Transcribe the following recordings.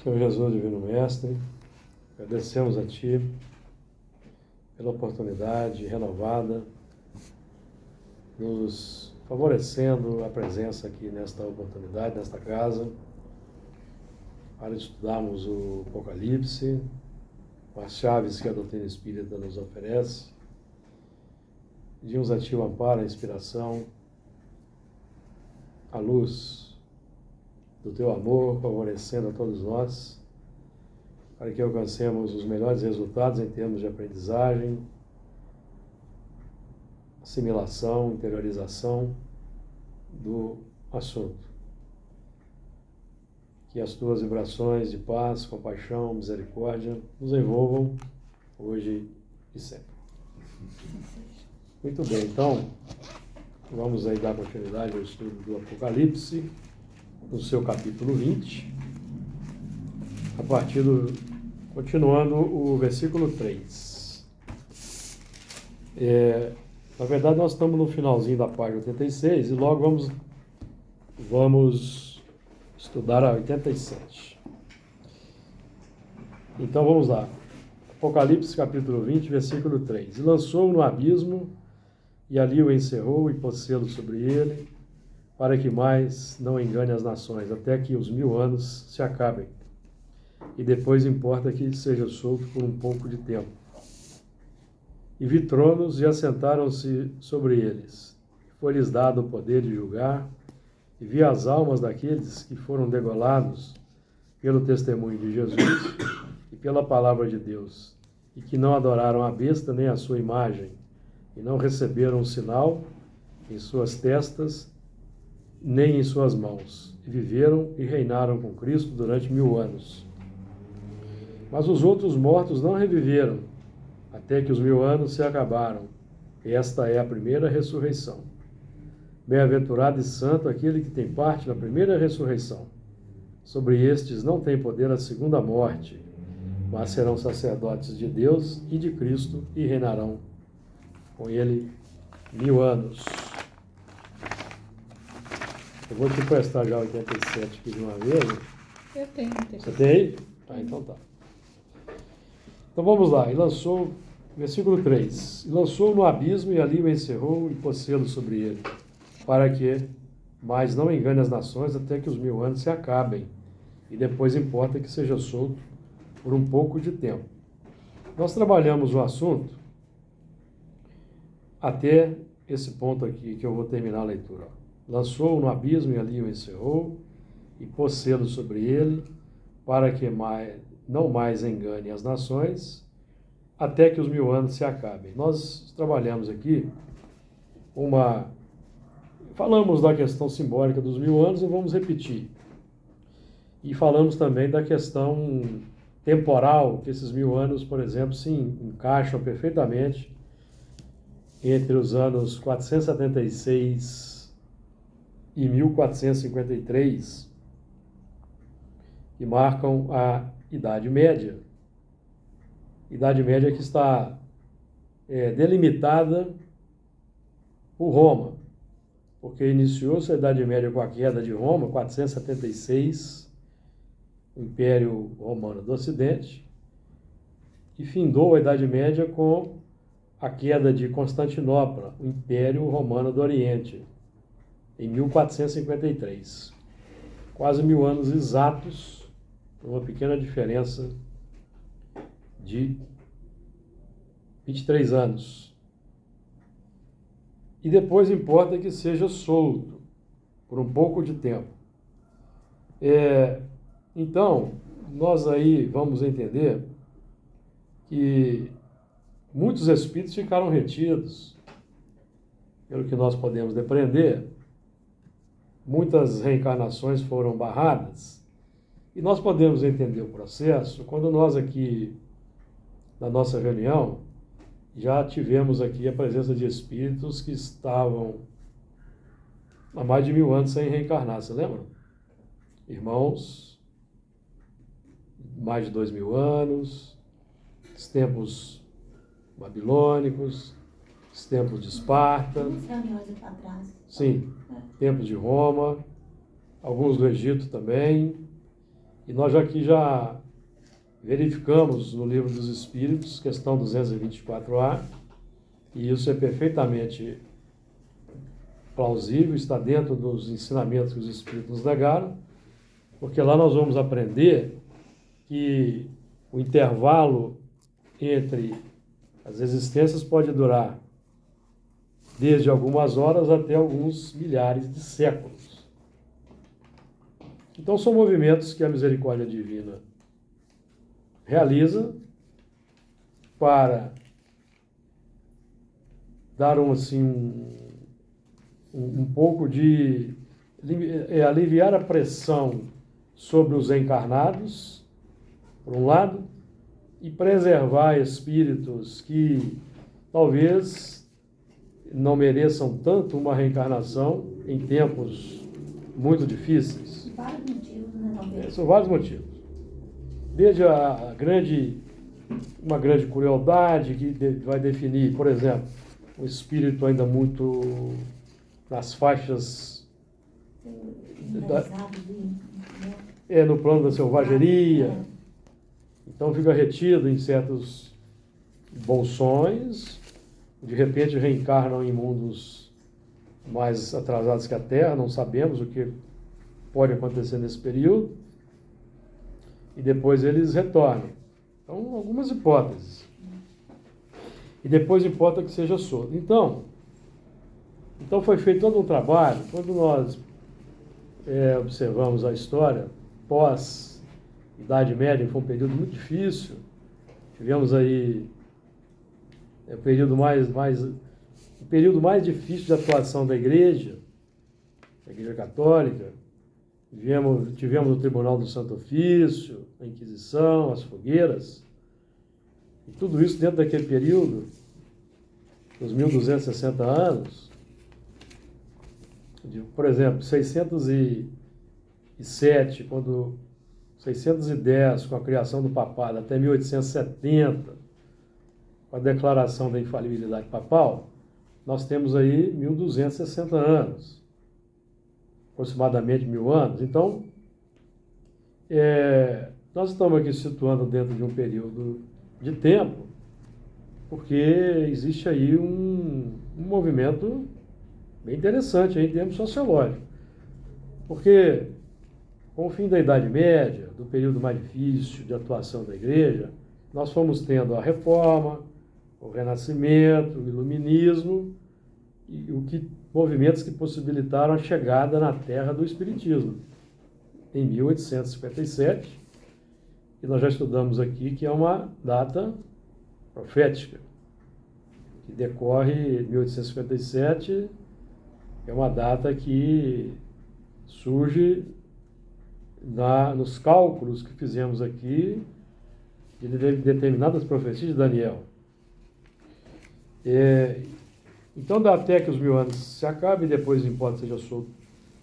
Senhor Jesus, Divino Mestre, agradecemos a Ti pela oportunidade renovada, nos favorecendo a presença aqui nesta oportunidade, nesta casa, para estudarmos o Apocalipse, com as chaves que a doutrina espírita nos oferece. Pedimos a Ti o amparo, a inspiração, a luz do Teu amor, favorecendo a todos nós, para que alcancemos os melhores resultados em termos de aprendizagem, assimilação, interiorização do assunto. Que as Tuas vibrações de paz, compaixão, misericórdia nos envolvam hoje e sempre. Muito bem, então, vamos aí dar continuidade ao estudo do Apocalipse, no seu capítulo 20, a partir continuando o versículo 3. Na verdade, nós estamos no finalzinho da página 86 e logo vamos estudar a 87. Então vamos lá. Apocalipse capítulo 20, versículo 3. E lançou-o no abismo, e ali o encerrou e pôs selo sobre ele, para que mais não engane as nações, até que os 1000 anos se acabem. E depois importa que seja solto por um pouco de tempo. E vi tronos e assentaram-se sobre eles. Foi-lhes dado o poder de julgar, e vi as almas daqueles que foram degolados pelo testemunho de Jesus e pela palavra de Deus, e que não adoraram a besta nem a sua imagem, e não receberam um sinal em suas testas, nem em suas mãos, e viveram e reinaram com Cristo durante 1000 anos. Mas os outros mortos não reviveram, até que os 1000 anos se acabaram. Esta é a primeira ressurreição. Bem-aventurado e santo aquele que tem parte na primeira ressurreição. Sobre estes não tem poder a segunda morte, mas serão sacerdotes de Deus e de Cristo e reinarão com ele 1000 anos. Eu vou te prestar já 87 aqui de uma vez. Eu tenho. Você tem aí? Ah, então tá. Então vamos lá. E lançou, versículo 3. E lançou no abismo e ali o encerrou e pôs selo sobre ele, para que mais não engane as nações até que os 1000 anos se acabem. E depois importa que seja solto por um pouco de tempo. Nós trabalhamos o assunto até esse ponto aqui, que eu vou terminar a leitura. Lançou-o no abismo e ali o encerrou, e pôs selo sobre ele, para que não mais engane as nações, até que os 1000 anos se acabem. Nós trabalhamos aqui falamos da questão simbólica dos 1000 anos e vamos repetir. E falamos também da questão temporal, que esses 1000 anos, por exemplo, se encaixam perfeitamente entre os anos 476 e 1453, que marcam a Idade Média. Idade Média que está delimitada por Roma, porque iniciou-se a Idade Média com a queda de Roma, 476, o Império Romano do Ocidente, e findou a Idade Média com a queda de Constantinopla, o Império Romano do Oriente, em 1453. Quase 1000 anos exatos, uma pequena diferença de 23 anos. E depois importa que seja solto por um pouco de tempo. Então, nós aí vamos entender que muitos espíritos ficaram retidos, pelo que nós podemos depreender. Muitas reencarnações foram barradas, e nós podemos entender o processo quando nós aqui, na nossa reunião, já tivemos aqui a presença de espíritos que estavam há mais de 1000 anos sem reencarnar, você lembra? Irmãos, mais de 2000 anos, os tempos babilônicos, os tempos de Esparta, sim, tempos de Roma, alguns do Egito também, E nós aqui já verificamos no Livro dos Espíritos, questão 224A, e isso é perfeitamente plausível, está dentro dos ensinamentos que os Espíritos nos legaram, porque lá nós vamos aprender que o intervalo entre as existências pode durar desde algumas horas até alguns milhares de séculos. Então são movimentos que a misericórdia divina realiza para dar um pouco de aliviar a pressão sobre os encarnados, por um lado, e preservar espíritos que talvez não mereçam tanto uma reencarnação em tempos muito difíceis. Vários motivos, né? São vários motivos. Desde uma grande crueldade que vai definir, por exemplo, um espírito ainda muito nas faixas no plano da selvageria. Então fica retido em certos bolsões, de repente reencarnam em mundos mais atrasados que a Terra, não sabemos o que pode acontecer nesse período, e depois eles retornam. Então, algumas hipóteses. E depois importa que seja solto. Então foi feito todo um trabalho, quando nós observamos a história, pós-Idade Média, foi um período muito difícil, tivemos aí o período mais difícil de atuação da Igreja Católica. Tivemos o Tribunal do Santo Ofício, a Inquisição, as fogueiras, e tudo isso dentro daquele período, dos 1260 anos, por exemplo, 607, 610, com a criação do papado, até 1870, com a declaração da infalibilidade papal, nós temos aí 1260 anos, aproximadamente 1000 anos. Então, nós estamos aqui situando dentro de um período de tempo, porque existe aí um movimento bem interessante aí em termos sociológicos. Porque, com o fim da Idade Média, do período mais difícil de atuação da Igreja, nós fomos tendo a Reforma, o Renascimento, o Iluminismo, e movimentos que possibilitaram a chegada na Terra do Espiritismo, em 1857, e nós já estudamos aqui que é uma data profética, que decorre em 1857, é uma data que surge nos cálculos que fizemos aqui de determinadas profecias de Daniel. Então dá até que os 1000 anos se acabem e depois o imposto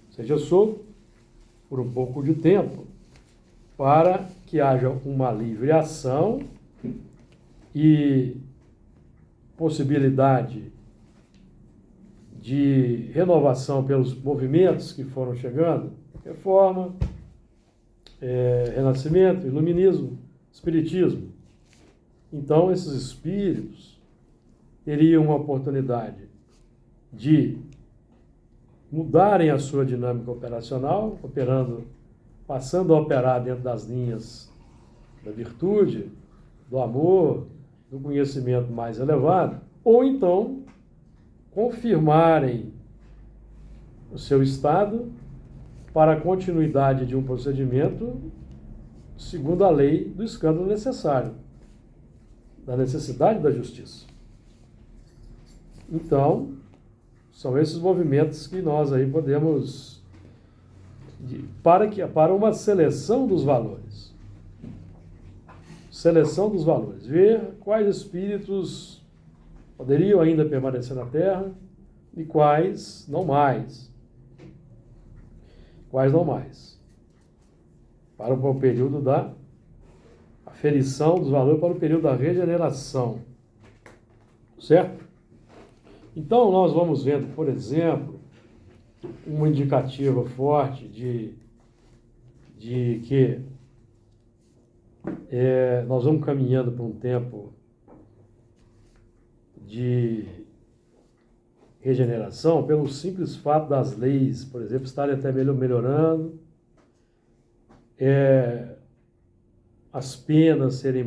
seja solto por um pouco de tempo, para que haja uma livre ação e possibilidade de renovação pelos movimentos que foram chegando, Reforma, Renascimento, Iluminismo, Espiritismo. Então esses espíritos teriam uma oportunidade de mudarem a sua dinâmica operacional, passando a operar dentro das linhas da virtude, do amor, do conhecimento mais elevado, ou então confirmarem o seu estado para a continuidade de um procedimento segundo a lei do escândalo necessário, da necessidade da justiça. Então, são esses movimentos que nós aí podemos, para uma seleção dos valores. Seleção dos valores. Ver quais espíritos poderiam ainda permanecer na Terra e quais não mais. Quais não mais. Para o período da aferição dos valores, para o período da regeneração. Certo? Então, nós vamos vendo, por exemplo, uma indicativa forte de que Nós vamos caminhando para um tempo de regeneração pelo simples fato das leis, por exemplo, estarem até melhorando, as penas serem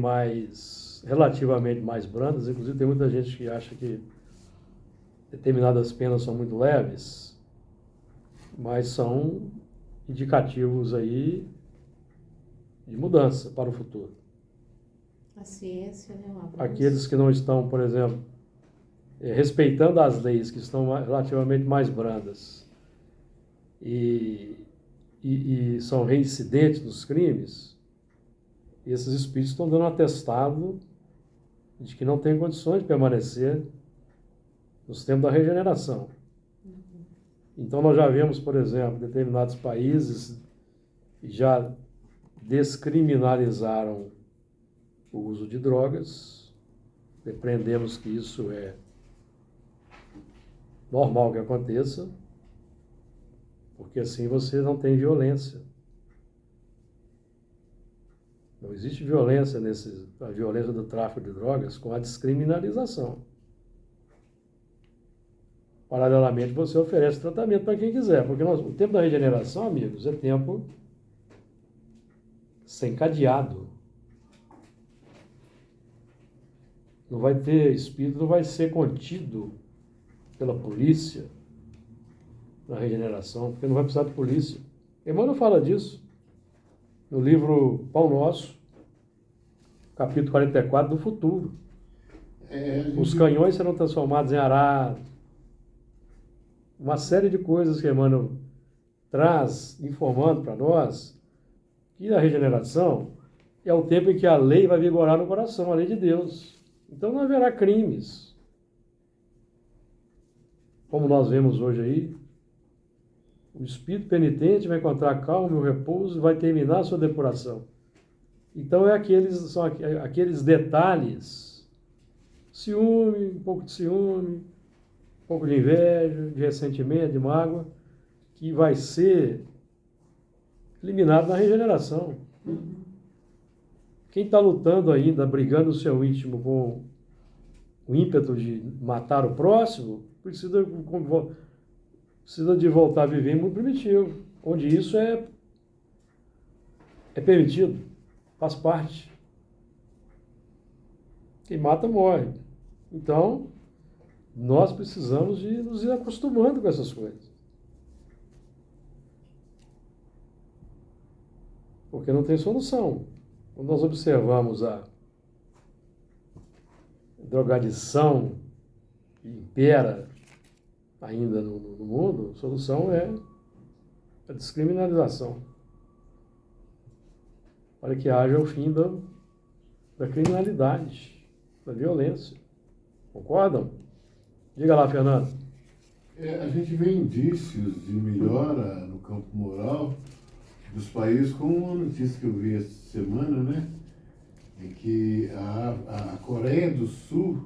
relativamente mais brandas. Inclusive tem muita gente que acha que determinadas penas são muito leves, mas são indicativos aí de mudança para o futuro. A ciência, né? Aqueles que não estão, por exemplo, respeitando as leis que estão relativamente mais brandas e são reincidentes nos crimes, esses espíritos estão dando um atestado de que não têm condições de permanecer nos tempos da regeneração. Então nós já vemos, por exemplo, determinados países já descriminalizaram o uso de drogas. Compreendemos que isso é normal que aconteça, porque assim você não tem violência. Não existe violência a violência do tráfico de drogas com a descriminalização. Paralelamente, você oferece tratamento para quem quiser, porque o tempo da regeneração, amigos, é tempo sem cadeado. Não vai ter espírito, não vai ser contido pela polícia na regeneração, porque não vai precisar de polícia. Emmanuel fala disso no livro Pão Nosso, capítulo 44, do futuro. Os canhões serão transformados em arado. Uma série de coisas que Emmanuel traz, informando para nós que a regeneração é o tempo em que a lei vai vigorar no coração, a lei de Deus. Então não haverá crimes. Como nós vemos hoje aí, o espírito penitente vai encontrar calma e o repouso e vai terminar a sua depuração. Então são aqueles detalhes, ciúme, um pouco de ciúme, um pouco de inveja, de ressentimento, de mágoa, que vai ser eliminado na regeneração. Quem está lutando ainda, brigando no seu íntimo com o ímpeto de matar o próximo, precisa de voltar a viver em mundo primitivo, onde isso é permitido, faz parte. Quem mata morre. Então, nós precisamos de nos ir acostumando com essas coisas. Porque não tem solução. Quando nós observamos a drogadição que impera ainda no mundo, a solução é a descriminalização. Para que haja o fim da criminalidade, da violência. Concordam? Diga lá, Fernando. A gente vê indícios de melhora no campo moral dos países, como uma notícia que eu vi essa semana, né? Em que a Coreia do Sul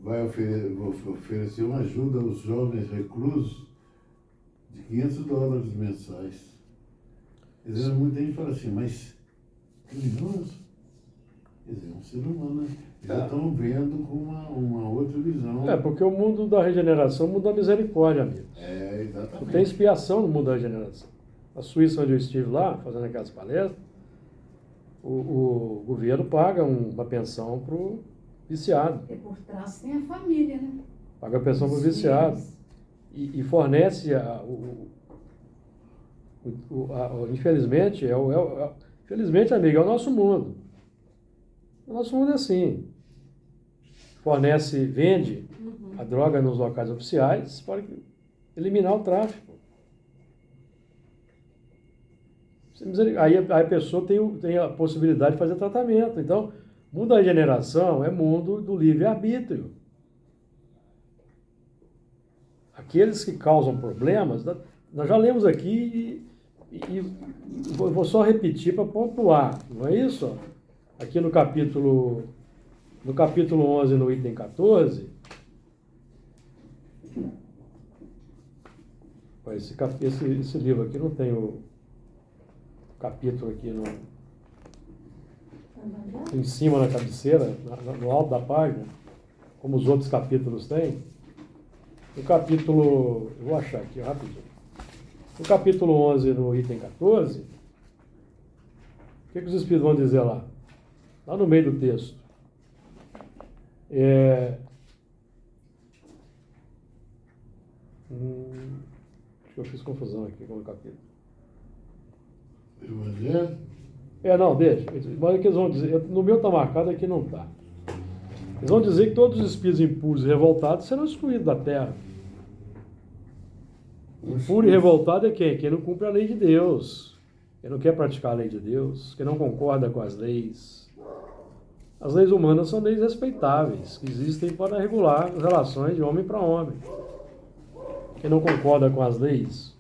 vai oferecer uma ajuda aos jovens reclusos de $500 mensais. Quer dizer, muita gente fala assim, mas criminoso? Quer dizer, um ser humano, né? Já estão vendo com uma outra visão. Porque o mundo da regeneração é o mundo da misericórdia, amigos. Exatamente. Não tem expiação no mundo da regeneração. Na Suíça, onde eu estive lá, fazendo aquelas palestras, o governo paga uma pensão para o viciado. E por trás tem a família, né? Paga a pensão para o viciado. E fornece, infelizmente, infelizmente, amigo, é o nosso mundo. O nosso mundo é assim. Vende a droga nos locais oficiais para eliminar o tráfico. Aí a pessoa tem a possibilidade de fazer tratamento. Então, mundo da regeneração é mundo do livre-arbítrio. Aqueles que causam problemas, nós já lemos aqui e vou só repetir para pontuar, não é isso? Aqui no capítulo 11, no item 14, esse livro aqui não tem o capítulo aqui Evangelho? em cima na cabeceira, no alto da página, como os outros capítulos têm. No capítulo, eu vou achar aqui rapidinho. No capítulo 11, no item 14, o que os Espíritos vão dizer lá? Lá no meio do texto. Acho que eu fiz confusão aqui com o capítulo. Evangelho? Não, deixa. Mas o que eles vão dizer? No meu está marcado, aqui não está. Eles vão dizer que todos os espíritos impuros e revoltados serão excluídos da terra. Impuro e revoltado é quem? Quem não cumpre a lei de Deus. Quem não quer praticar a lei de Deus. Quem não concorda com as leis. As leis humanas são leis respeitáveis, que existem para regular as relações de homem para homem. Quem não concorda com as leis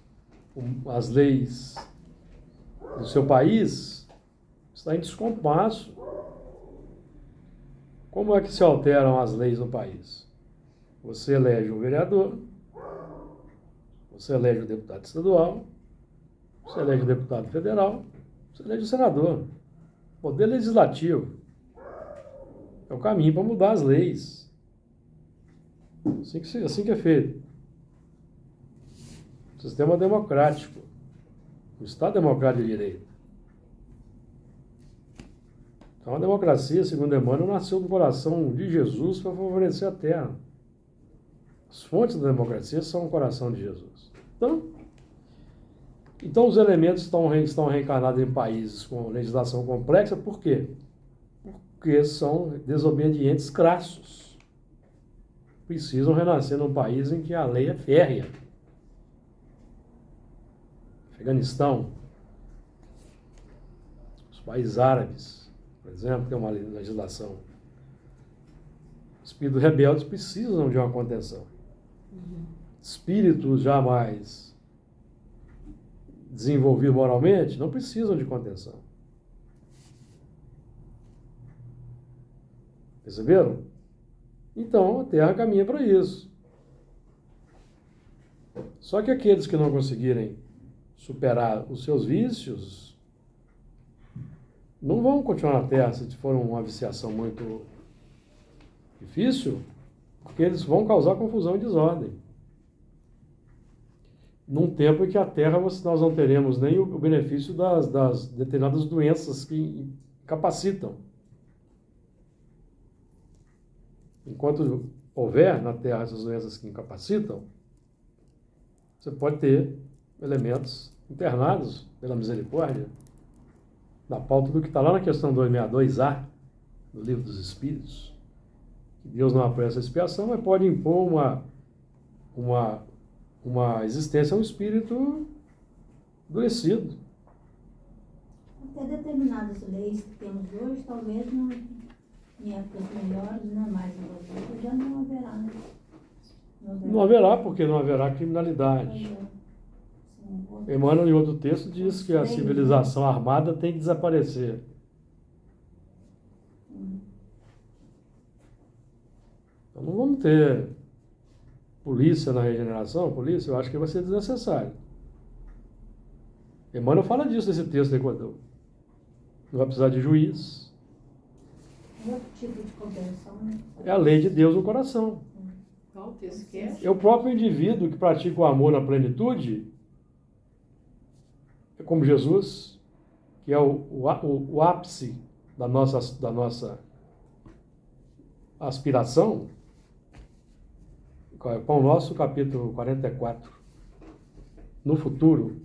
do seu país, está em descompasso. Como é que se alteram as leis no país? Você elege um vereador, você elege o deputado estadual, você elege o deputado federal, você elege o senador. Poder legislativo é o caminho para mudar as leis. Assim que é feito. Sistema democrático. O Estado democrático de direito. Então a democracia, segundo Emmanuel, nasceu do coração de Jesus para favorecer a terra. As fontes da democracia são o coração de Jesus. Então os elementos estão reencarnados em países com legislação complexa, por quê? Porque são desobedientes crassos. Precisam renascer num país em que a lei é férrea. Afeganistão, os países árabes, por exemplo, tem uma legislação. Espíritos rebeldes precisam de uma contenção. Espíritos jamais desenvolvidos moralmente não precisam de contenção. Perceberam? Então a Terra caminha para isso. Só que aqueles que não conseguirem superar os seus vícios não vão continuar na Terra se for uma viciação muito difícil, porque eles vão causar confusão e desordem. Num tempo em que a Terra nós não teremos nem o benefício das determinadas doenças que incapacitam. Enquanto houver na Terra essas doenças que incapacitam, você pode ter elementos internados pela misericórdia, na pauta do que está lá na questão 262A, do Livro dos Espíritos. Que Deus não apressa a expiação, mas pode impor uma existência a um espírito endurecido. Até determinadas leis que temos hoje, talvez não, em épocas melhores, não é mais envolvido, já não haverá, né? Não haverá, porque não haverá criminalidade. Emmanuel, em outro texto, diz que a civilização armada tem que desaparecer. Então não vamos ter polícia na regeneração. Polícia, eu acho que vai ser desnecessário. Emmanuel fala disso nesse texto aí, quando não vai precisar de juiz. Outro tipo de conversão, né? É a lei de Deus no coração. Qual texto que é? É o próprio indivíduo que pratica o amor na plenitude, é como Jesus, que é o ápice da nossa aspiração. Pão Nosso, capítulo 44. No futuro.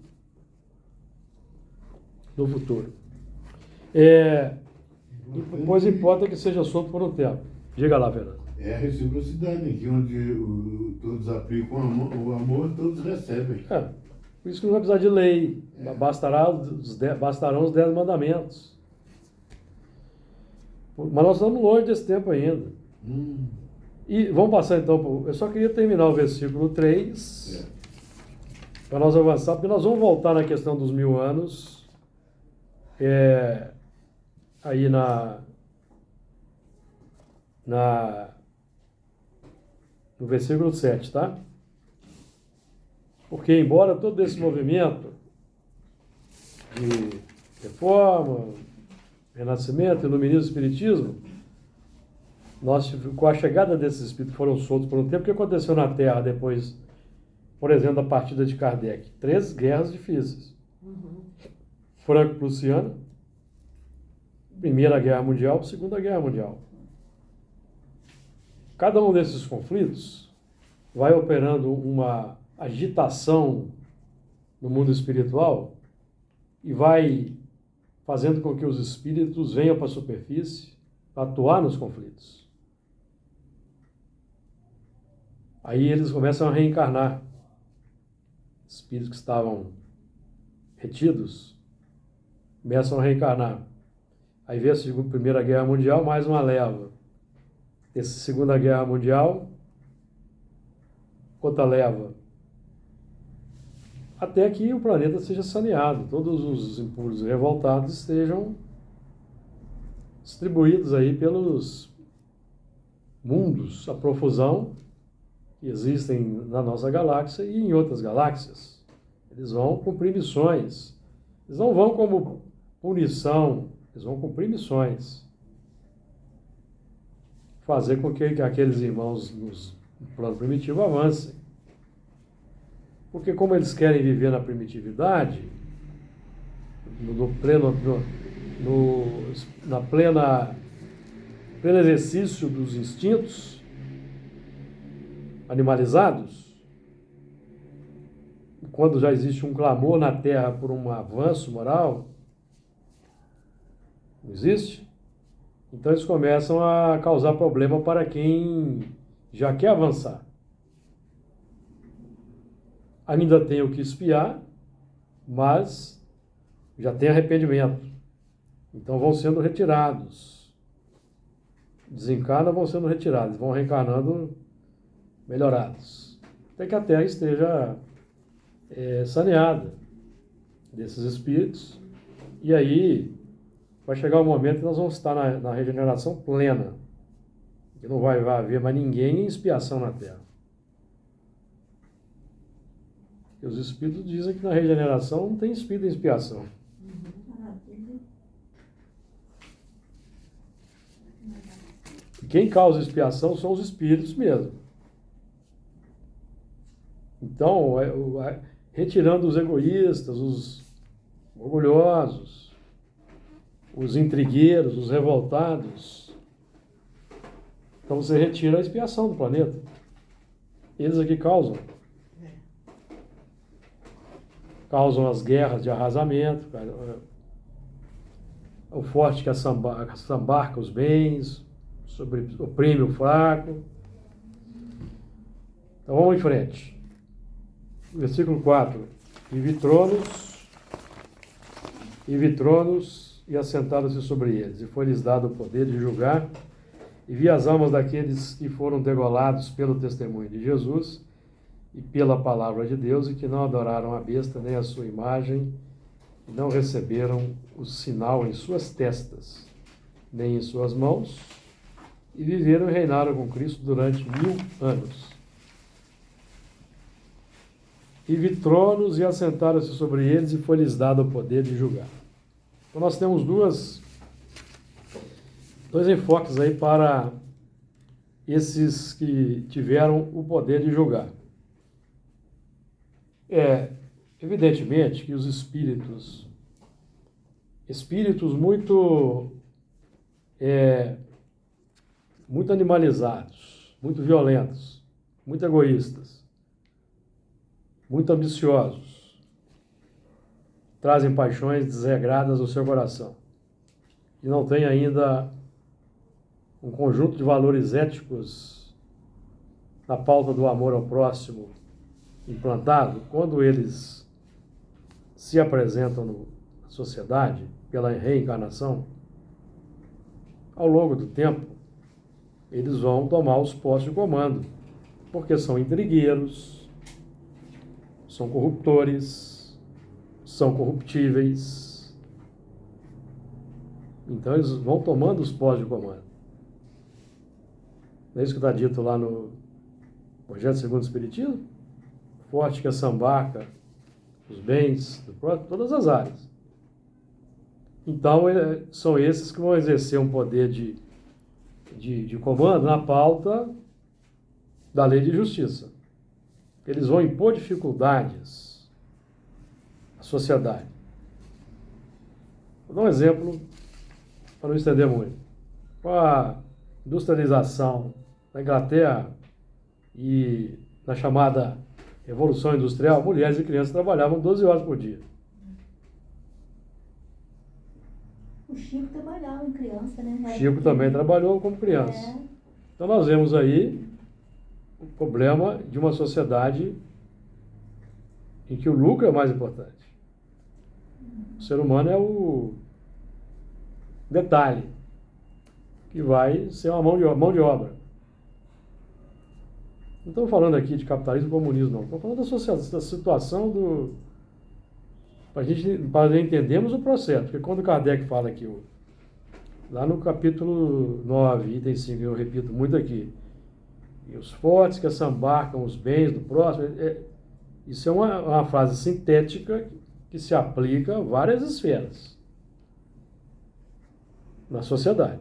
Pois importa que seja solto por um tempo. Diga lá, Fernando. É a reciprocidade, aqui onde todos aplicam o amor, todos recebem. Por isso que não vai precisar de lei. Bastarão os 10 mandamentos. Mas nós estamos longe desse tempo ainda. E vamos passar então, eu só queria terminar o versículo 3, para nós avançar, porque nós vamos voltar na questão dos 1000 anos, aí no versículo 7, tá? Porque embora todo esse movimento de reforma, Renascimento, Iluminismo, Espiritismo, com a chegada desses espíritos que foram soltos por um tempo, o que aconteceu na Terra depois, por exemplo, da partida de Kardec? 3 guerras difíceis. Franco-Prussiana, Primeira Guerra Mundial, Segunda Guerra Mundial. Cada um desses conflitos vai operando uma agitação no mundo espiritual e vai fazendo com que os espíritos venham para a superfície para atuar nos conflitos. Aí eles começam a reencarnar. Espíritos que estavam retidos começam a reencarnar. Aí vem a Primeira Guerra Mundial, mais uma leva. Essa Segunda Guerra Mundial, outra leva. Até que o planeta seja saneado, todos os impulsos revoltados estejam distribuídos aí pelos mundos, a profusão que existem na nossa galáxia e em outras galáxias. Eles vão cumprir missões. Eles não vão como punição, eles vão cumprir missões. Fazer com que aqueles irmãos no plano primitivo avancem. Porque como eles querem viver na primitividade, pleno exercício dos instintos animalizados, quando já existe um clamor na Terra por um avanço moral, não existe? Então eles começam a causar problema para quem já quer avançar. Ainda tem o que espiar, mas já tem arrependimento. Então vão sendo retirados. Desencarnam, vão sendo retirados, vão reencarnando melhorados. Até que a Terra esteja saneada desses espíritos. E aí vai chegar um momento que nós vamos estar na regeneração plena. Que não vai haver mais ninguém em expiação na Terra. E os espíritos dizem que na regeneração não tem espírito em expiação. E quem causa expiação são os espíritos mesmo. Então, retirando os egoístas, os orgulhosos, os intrigueiros, os revoltados, então você retira a expiação do planeta. Eles aqui causam as guerras de arrasamento, o forte que assambarca os bens, oprime o fraco. Então vamos em frente. Versículo 4. E vi tronos e assentaram-se sobre eles, e foi-lhes dado o poder de julgar, e vi as almas daqueles que foram degolados pelo testemunho de Jesus e pela palavra de Deus, e que não adoraram a besta nem a sua imagem, e não receberam o sinal em suas testas, nem em suas mãos, e viveram e reinaram com Cristo durante 1000 anos. E vi tronos e assentaram-se sobre eles, e foi-lhes dado o poder de julgar. Então nós temos dois enfoques aí para esses que tiveram o poder de julgar. Evidentemente que os espíritos muito animalizados, muito violentos, muito egoístas, muito ambiciosos, trazem paixões desregradas no seu coração e não têm ainda um conjunto de valores éticos na pauta do amor ao próximo implantado. Quando eles se apresentam na sociedade pela reencarnação, ao longo do tempo, eles vão tomar os postos de comando, porque são intrigueiros, são corruptores, são corruptíveis. Então eles vão tomando os postos de comando. Não é isso que está dito lá no Projeto Segundo o Espiritismo? Forte que assambarca os bens do próprio, todas as áreas. Então, são esses que vão exercer um poder de comando na pauta da lei de justiça. Eles vão impor dificuldades à sociedade. Vou dar um exemplo para não estender muito. Com a industrialização na Inglaterra e na chamada Revolução Industrial, mulheres e crianças trabalhavam 12 horas por dia. O Chico trabalhava em criança, né? Chico também trabalhou como criança. É. Então nós vemos aí o problema de uma sociedade em que o lucro é mais importante. O ser humano é o detalhe que vai ser uma mão de obra. Não estamos falando aqui de capitalismo e comunismo, não. Estamos falando da situação do... para entendermos o processo. Porque quando Kardec fala aqui, lá no capítulo 9, item 5, eu repito muito aqui, e os fortes que assambarcam os bens do próximo, isso é uma frase sintética que se aplica a várias esferas na sociedade.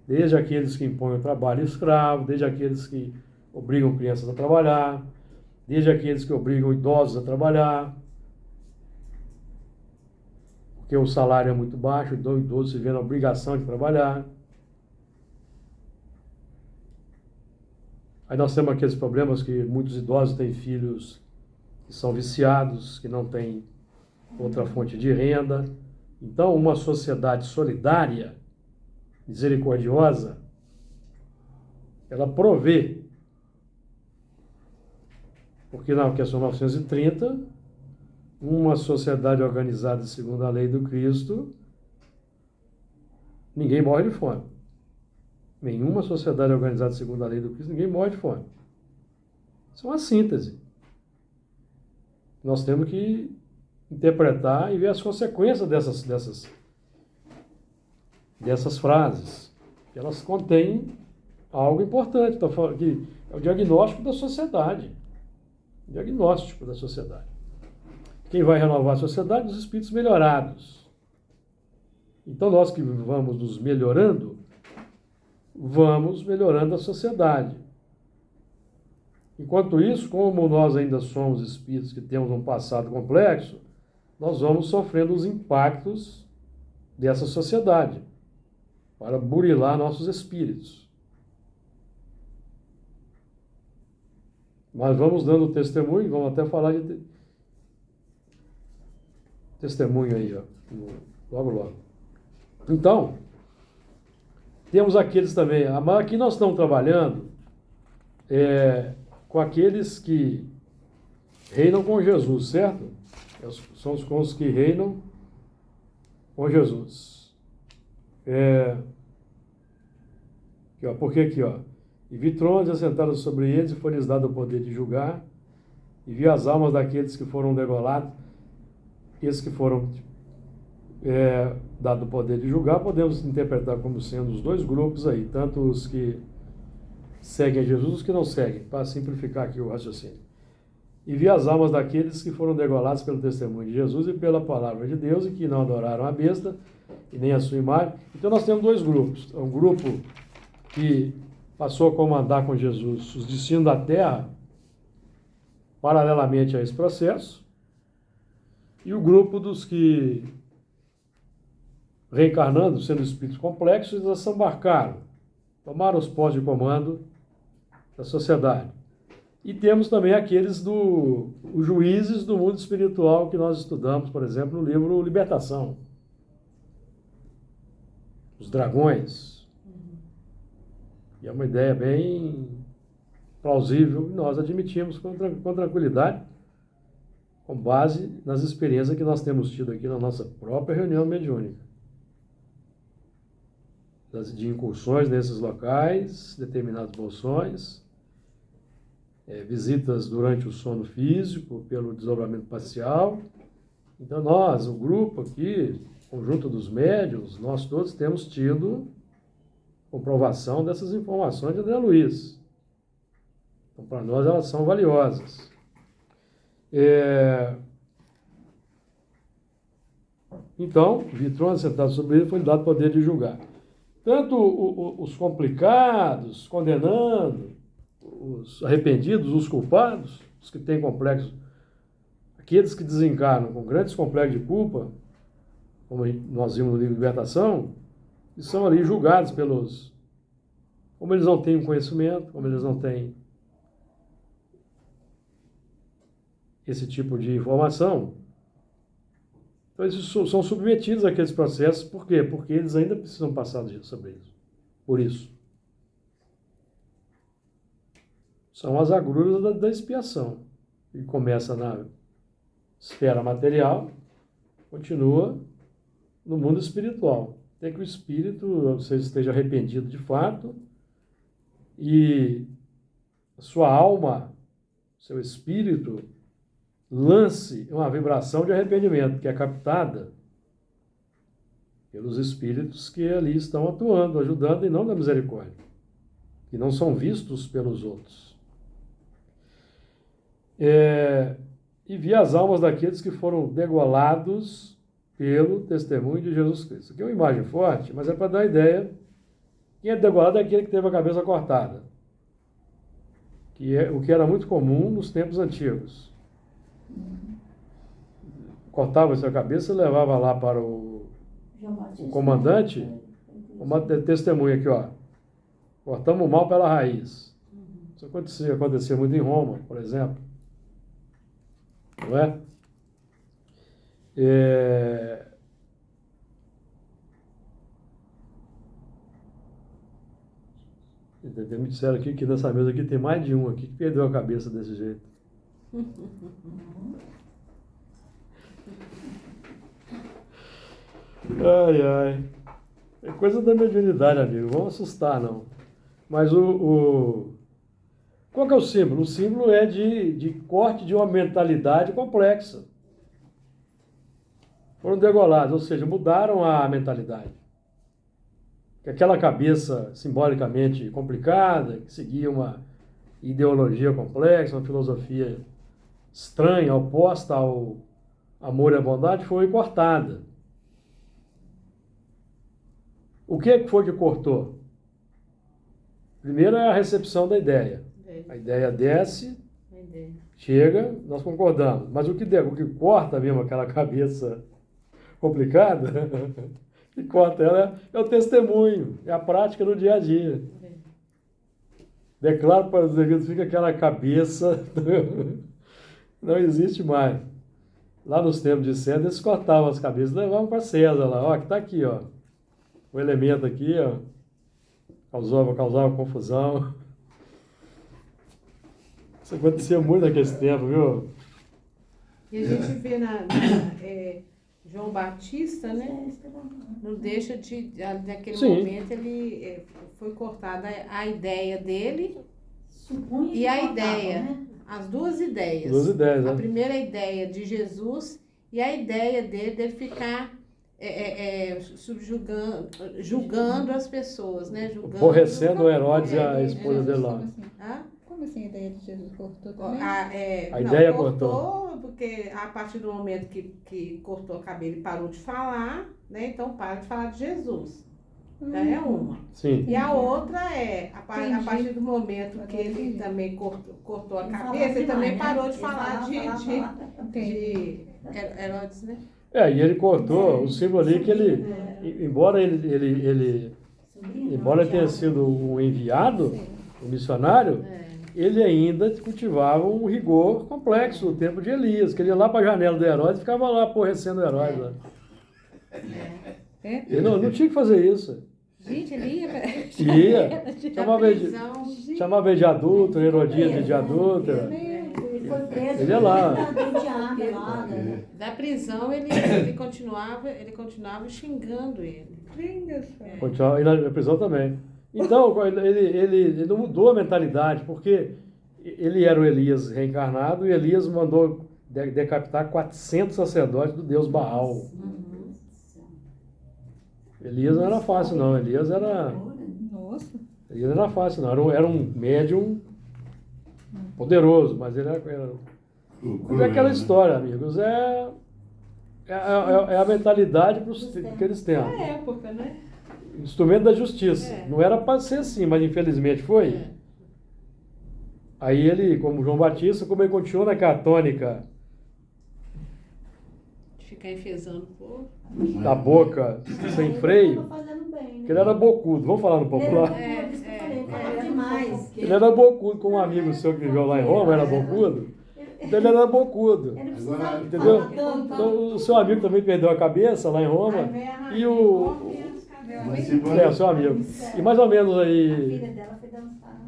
Desde aqueles que impõem o trabalho escravo, desde aqueles que obrigam crianças a trabalhar, desde aqueles que obrigam idosos a trabalhar, porque o salário é muito baixo, então o idoso se vê na obrigação de trabalhar. Aí nós temos aqueles problemas que muitos idosos têm filhos que são viciados, que não têm outra fonte de renda. Então, uma sociedade solidária, misericordiosa, ela provê, porque na questão 930, uma sociedade organizada segundo a lei do Cristo, ninguém morre de fome. Nenhuma sociedade organizada segundo a lei do Cristo, ninguém morre de fome. Isso é uma síntese. Nós temos que interpretar e ver as consequências dessas frases. Elas contêm algo importante, que é o diagnóstico da sociedade. O diagnóstico da sociedade. Quem vai renovar a sociedade? Os espíritos melhorados. Então, nós que vamos nos melhorando, vamos melhorando a sociedade. Enquanto isso, como nós ainda somos espíritos que temos um passado complexo, nós vamos sofrendo os impactos dessa sociedade para burilar nossos espíritos. Mas vamos dando testemunho, vamos até falar de testemunho aí, logo, logo. Então, temos aqueles também, aqui nós estamos trabalhando com aqueles que reinam com Jesus, certo? São os que reinam com Jesus. Porque aqui, e vi tronos assentados sobre eles, e foi-lhes dado o poder de julgar, e vi as almas daqueles que foram degolados, esses que foram dado o poder de julgar, podemos interpretar como sendo os dois grupos aí, tanto os que seguem a Jesus e os que não seguem, para simplificar aqui o raciocínio. E vi as almas daqueles que foram degolados pelo testemunho de Jesus e pela palavra de Deus, e que não adoraram a besta e nem a sua imagem. Então nós temos dois grupos. Um grupo que passou a comandar com Jesus os destinos da terra, paralelamente a esse processo, e o grupo dos que, reencarnando, sendo espíritos complexos, eles desembarcaram, tomaram os postos de comando da sociedade. E temos também aqueles os juízes do mundo espiritual que nós estudamos, por exemplo, no livro Libertação. Os dragões. E é uma ideia bem plausível, e nós admitimos com tranquilidade, com base nas experiências que nós temos tido aqui na nossa própria reunião mediúnica. De incursões nesses locais, determinadas bolsões, visitas durante o sono físico, pelo desdobramento parcial. Então nós, o grupo aqui, conjunto dos médiuns, nós todos temos tido comprovação dessas informações de André Luiz. Então para nós elas são valiosas. Então, vi trono sentado sobre ele, foi dado poder de julgar. Tanto os complicados, condenando, os arrependidos, os culpados, os que têm complexo, aqueles que desencarnam com grandes complexos de culpa, como nós vimos no livro Libertação, e são ali julgados pelos... Como eles não têm um conhecimento, como eles não têm esse tipo de informação, então eles são submetidos àqueles processos. Por quê? Porque eles ainda precisam passar sobre isso. Por isso. São as agruras da expiação. E começa na esfera material, continua no mundo espiritual. Até que o espírito, você esteja arrependido de fato, e a sua alma, seu espírito, lance uma vibração de arrependimento, que é captada pelos espíritos que ali estão atuando, ajudando em nome da misericórdia, que não são vistos pelos outros. E vi as almas daqueles que foram degolados pelo testemunho de Jesus Cristo. Aqui é uma imagem forte, mas é para dar uma ideia. Quem é degolado é aquele que teve a cabeça cortada, que é o que era muito comum nos tempos antigos. Cortava a sua cabeça e levava lá para o comandante, uma testemunha aqui, ó. Cortamos o mal pela raiz. Isso acontecia muito em Roma, por exemplo. Não é? Me disseram aqui que nessa mesa aqui tem mais de um aqui que perdeu a cabeça desse jeito. Ai, ai. É coisa da mediunidade, amigo. Vamos assustar, não. Mas qual que é o símbolo? O símbolo é de corte de uma mentalidade complexa. Foram degolados, ou seja, mudaram a mentalidade. Que aquela cabeça simbolicamente complicada, que seguia uma ideologia complexa, uma filosofia estranha, oposta ao amor e à bondade, foi cortada. O que foi que cortou? Primeiro é a recepção da ideia. A ideia desce, chega, nós concordamos. Mas o que corta mesmo aquela cabeça complicada, que corta ela é o testemunho, é a prática no dia a dia. Declaro para os devidos que aquela cabeça não existe mais. Lá nos tempos de César, eles cortavam as cabeças, levavam para César lá, ó, que está aqui, ó. O elemento aqui, ó, causava confusão. Isso acontecia muito naquele tempo, viu? E a gente vê João Batista, né? Não deixa naquele momento, ele foi cortada a ideia dele e a ideia, né? As duas ideias. Duas ideias, né? A primeira ideia de Jesus e a ideia dele ficar julgando as pessoas, né? Aborrecendo Herodes e a esposa dele lá. Como assim a ideia de Jesus cortou também? A ideia cortou. Porque a partir do momento que cortou a cabeça, ele parou de falar, né? Então para de falar de Jesus. É uma. Sim. E a outra a partir do momento que ele também cortou a cabeça, ele também parou de falar de Herodes, né? E ele cortou o símbolo ali que ele, embora ele tenha sido um enviado, um missionário, ele ainda cultivava um rigor complexo no tempo de Elias, que ele ia lá para a janela do Herodes e ficava lá aborrecendo o Herodes. Lá. Ele não tinha que fazer isso. Gente, ele ia. Chamava ele de adulto, Herodias de adulta. Ele ia lá. Da prisão ele continuava xingando ele. Continuava, e na prisão também. Então, ele não mudou a mentalidade, porque ele era o Elias reencarnado e Elias mandou decapitar 400 sacerdotes do deus Baal. Elias não era fácil, não. Elias era fácil, não. Era um médium poderoso, mas ele era... Mas é aquela história, amigos. É a mentalidade que eles têm. Na época, né? Instrumento da justiça. É. Não era para ser assim, mas infelizmente foi. É. Aí ele, como João Batista, como ele continuou naquela tônica De ficar enfesando o povo. da boca sem freio, Tava fazendo bem, né? que ele era bocudo, vamos falar no popular? É, isso que eu falei, falava demais. Ele era bocudo, com um amigo seu que viveu lá em Roma, era bocudo. Então ele era bocudo. Ele precisava Entendeu? falar tanto. Então o seu amigo também perdeu a cabeça lá em Roma. E Mas embora o seu amigo. E mais ou menos A aí, filha dela foi dançar.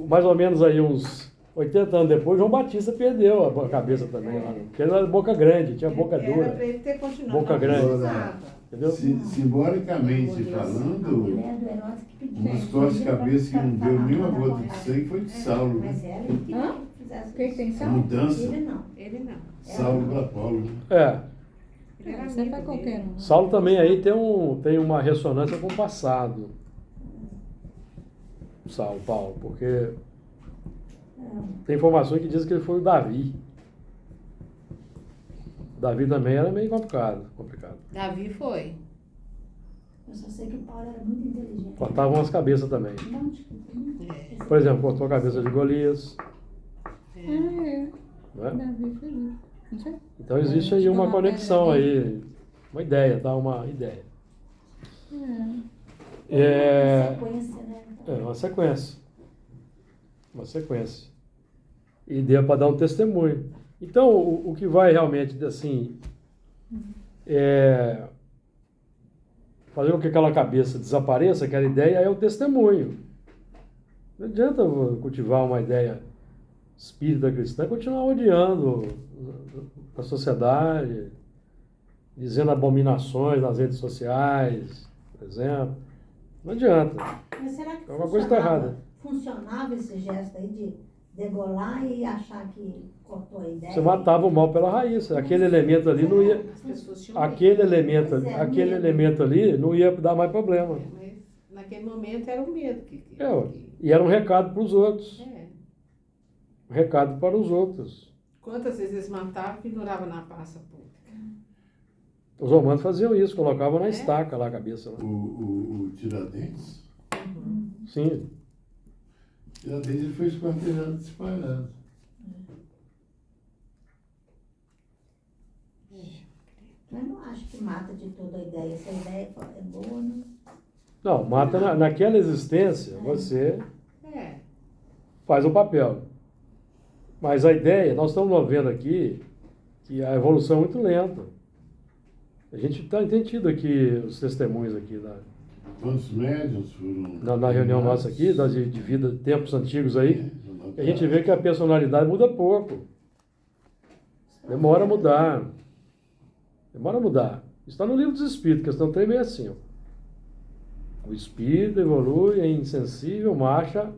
mais ou menos aí uns 80 anos depois, João Batista perdeu a cabeça também lá. Porque ele era boca grande, tinha boca Era dura. pra ele ter continuado. Boca Não grande. precisava. Entendeu? Simbolicamente A falando, mulher do Herodes que pediu. um dos cortes de cabeça que não deu nenhuma gota de sangue foi de Saulo. Mas ela ele queria Hã? que fizesse O que tem A sal? mudança, Ele não. Ele não. Saulo para Paulo. É. Ele era Você amigo tá qualquer dele. um. Saulo também aí tem uma ressonância com o passado. Paulo, porque tem informações que dizem que ele foi o Davi. Davi também era meio complicado. Davi foi. Eu só sei que o Paulo era muito inteligente. Cortavam as cabeças também. Não, tipo, É. Por exemplo, cortou a cabeça de Golias. Ah, é. Não é? Davi foi isso. Não sei. Então existe aí uma conexão aí. Uma ideia, tá? Uma ideia. É, sequência, né? é uma sequência. Uma sequência. E deu para dar um testemunho. Então, o que vai realmente, assim, fazer com que aquela cabeça desapareça, aquela ideia, é o testemunho. Não adianta cultivar uma ideia espírita cristã e continuar odiando a sociedade, dizendo abominações nas redes sociais, por exemplo. Não adianta. Mas será que Alguma coisa está errada. funcionava esse gesto aí de degolar e achar que cortou a ideia? Você matava o mal pela raiz. Aquele elemento ali não ia. As pessoas tinham Aquele medo. elemento, Pois é, aquele medo. elemento ali não ia dar mais problema. Mas naquele momento era o medo que E era um recado para os outros. é. Um recado para os outros. Quantas vezes eles matavam e penduravam na praça pública? Os romanos faziam isso, colocavam na É? estaca lá a cabeça. Lá. O Tiradentes, Sim. Tiradentes ele foi esquartejado, disparado. Mas não acho que mata de toda a ideia. Se a ideia é boa, não. Não, mata naquela existência, você É. faz o papel. Mas a ideia, nós estamos vendo aqui que a evolução é muito lenta. A gente tem tido aqui os testemunhos aqui Quantos médiums foram... na reunião nossa aqui, de vida, tempos antigos aí, e a gente vê que a personalidade muda pouco. Demora a mudar. Demora a mudar. Isso está no livro dos Espíritos, questão 365. O espírito evolui em insensível marcha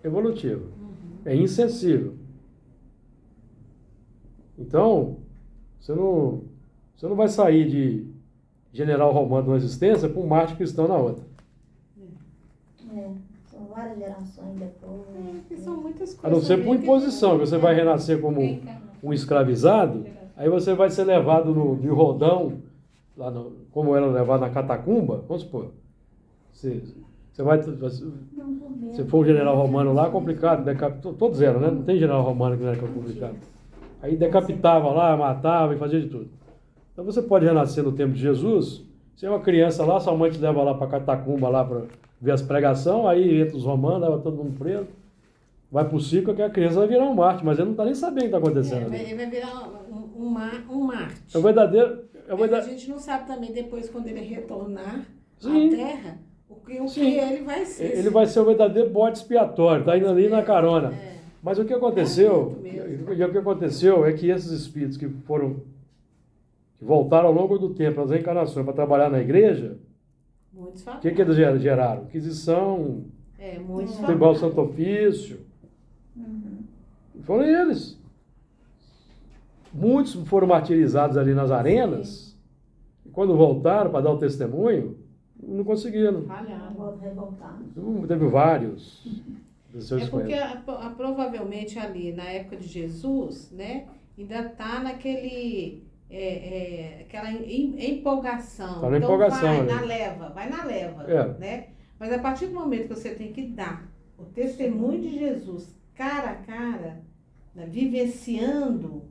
evolutiva. É insensível. Então, você não vai sair de general romano numa existência para um mártir cristão na outra. É, são várias gerações depois. Porque são muitas coisas. A não ser por ali que- imposição, que você vai renascer como um escravizado, aí você vai ser levado de rodão, como era levado na catacumba, vamos supor. Você vai. Não, por medo. Se for um general romano lá, complicado, todos eram, né? Não tem general romano que não era complicado. Aí decapitava lá, matava e fazia de tudo. Então você pode renascer no tempo de Jesus, você é uma criança lá, sua mãe te leva lá para a catacumba lá para ver as pregações, aí entra os romanos, leva todo mundo preso, vai pro circo, que a criança vai virar um mártir, mas ele não está nem sabendo o que está acontecendo ali. Ele vai virar um Marte. É o verdadeiro. Mas a gente não sabe também depois, quando ele retornar Sim. à Terra, o que Sim. ele vai ser. Ele vai ser o verdadeiro bode expiatório, está indo ali na carona. É. Mas o que aconteceu, É muito mesmo. e o que aconteceu é que esses espíritos que voltaram ao longo do tempo, as reencarnações, para trabalhar na igreja, Muitos o fatores. que eles geraram? Inquisição, Muitos Tribunal fatores. Santo Ofício. Uhum. Foram eles. Muitos foram martirizados ali nas arenas, e quando voltaram para dar o testemunho, não conseguiram. Falharam. Vou revoltar. Teve vários dos seus É porque conhecidos. provavelmente ali na época de Jesus, né, ainda está naquele aquela empolgação. Tá na Então empolgação, vai né? vai na leva, É. né? Mas a partir do momento que você tem que dar o testemunho de Jesus cara a cara, né, vivenciando,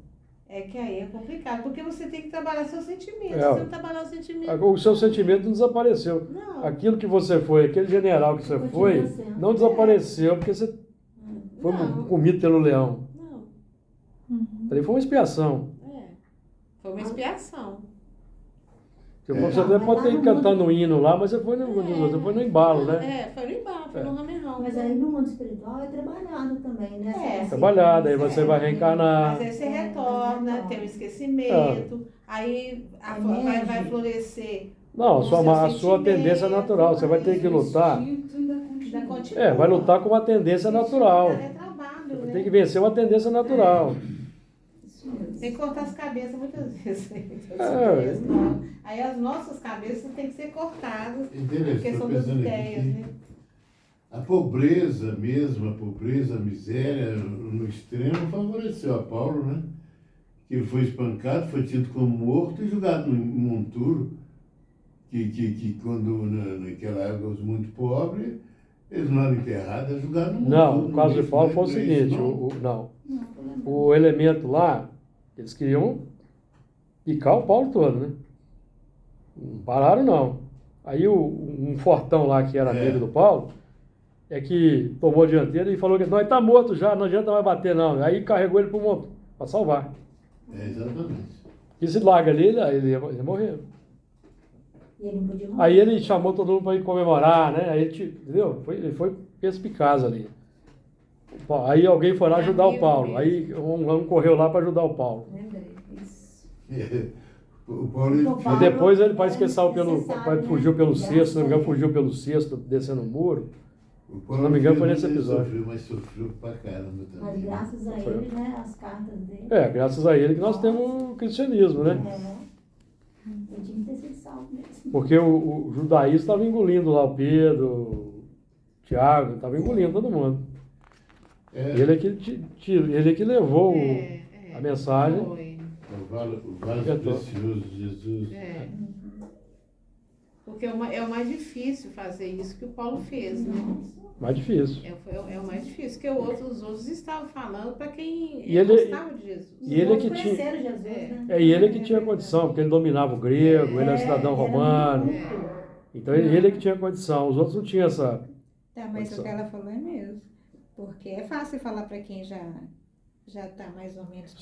é que aí é complicado, porque você tem que trabalhar seus sentimentos. Se você não trabalhar os sentimentos... O seu sentimento não desapareceu. Não. Aquilo que você foi, aquele general que você foi, não desapareceu porque você foi comido pelo leão. Não. Ali foi uma expiação. Foi uma expiação. Você até pode ter ido cantando um hino lá, mas você foi no embalo, né? Foi no embalo, foi no ramerrão. Mas aí no mundo espiritual é trabalhado também, né? Trabalhado, aí você vai reencarnar. Mas aí você retorna, tem um esquecimento, aí vai florescer. Não, o seu a sua tendência é sentimento, natural, você vai ter que lutar. ainda continua. Vai lutar com uma tendência natural. É trabalho, né? Tem que vencer uma tendência natural. Tem que cortar as cabeças muitas vezes. Aí as nossas cabeças têm que ser cortadas, porque são das ideias, né? A pobreza mesmo, a miséria no extremo favoreceu a Paulo, né? Que ele foi espancado, foi tido como morto e julgado num monturo, que quando naquela época os muito pobres, eles não eram enterrados, eram julgados no monturo. Não, o caso de Paulo foi o seguinte, o elemento lá, eles queriam picar o Paulo todo, né? Não pararam, não. Aí um fortão lá, que era amigo do Paulo, é que tomou a dianteira e falou que nós tá morto já, não adianta mais bater, não. Aí carregou ele para salvar. Exatamente. E se larga ali, ele ia morrer. E ele não podia morrer. Aí ele chamou todo mundo para ir comemorar, né? Aí, entendeu? Ele foi perspicaz ali. Aí alguém foi lá ajudar o Paulo. Aí um correu lá para ajudar o Paulo. Lembrei, isso. O Paulo, E depois ele parece que fugiu pelo cesto, se não me engano, fugiu pelo cesto, descendo o muro. Se não me engano, foi nesse episódio. Sofreu pra caramba também. Mas graças a ele, né, as cartas dele. Graças a ele que nós temos o cristianismo, né? Eu tinha que ter sido salvo mesmo. Porque o judaísmo estava engolindo lá o Pedro, o Tiago, estava engolindo todo mundo. Ele é que levou a mensagem. Foi. O vaso precioso de Jesus. Porque é o mais difícil fazer isso que o Paulo fez, né? Mais difícil. É o mais difícil, porque os outros estavam falando para quem E ele- gostava de Jesus. E ele é que tinha. Conheceram Jesus, né? E ele é que tinha condição, porque ele dominava o grego, ele era cidadão romano. Então ele é que tinha condição, os outros não tinham essa. Tá, mas o que ela falou é mesmo. Porque é fácil falar para quem já tá mais ou menos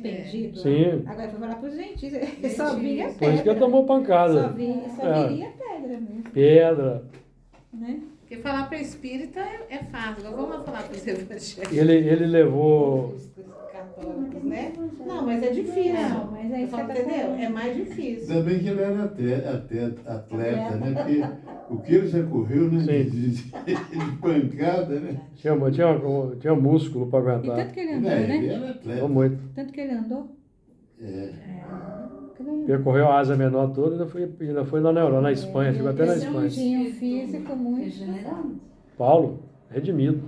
perdido. Sim. Agora foi falar para os gentios, só vinha pedra. Por isso que ele tomou pancada. Só viria pedra mesmo, Pedra. né? Porque falar para espírita é fácil. Agora vamos falar para os evangélicos. Ele levou. Os católicos, né? Não, mas é difícil. Não, mas aí você tá Entendeu? falando. É mais difícil. Ainda bem que ele era atleta, né? Porque o que ele já correu, né? Sim. De pancada, né? Tinha músculo para E aguentar. tanto que ele andou, Ele né? era atleta. Não muito. Tanto que ele andou. Percorreu a Ásia Menor toda e ainda foi lá na Europa, na Espanha, chegou até na Espanha. Tinha um físico muito. Regenerado. Paulo, redimido.